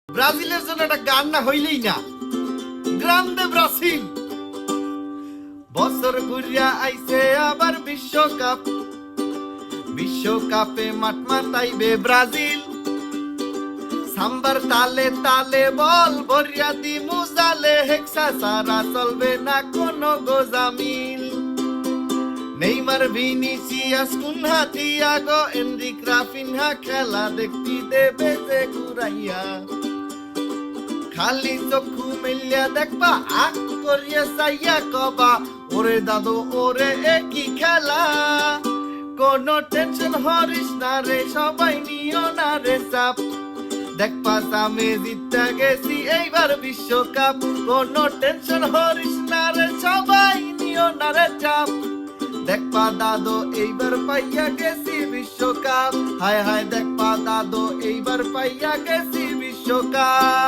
ব্রাজিলের জন্য একটা গান না হইলেই না। Grande Brazil. বছর ঘুরিয়া আইছে আবার বিশ্বকাপ, বিশ্বকাপে মাঠ মাতাইবে ব্রাজিল। সাম্বার তালে তালে বল ভরিয়া দিমু জালে, হেক্সা সারা চলবে না কোনো গোজামিল। Neymar Vinicius Cunha Thiago Endrick Raphinha খেলা দেখতে দেবে যে ঘুরাইয়া। খালি চক্ষু মেলিয়া দেখবা, আখ করিয়া চাইয়া কবা, ওরে দাদু ওরে একই খেলা। কোনো টেনশন হরিস না রে, সবাই নিও না রে চাপ। দেখবা সামে জিততে গেছি এইবার বিশ্বকাপ। কোনো টেনশন হরিস না রে, সবাই নিও না রে চাপ। দেখবা দাদু এইবার পাইয়া গেছি বিশ্বকাপ। হায় হায় দেখবা দাদু এইবার পাইয়া গেছি বিশ্বকাপ।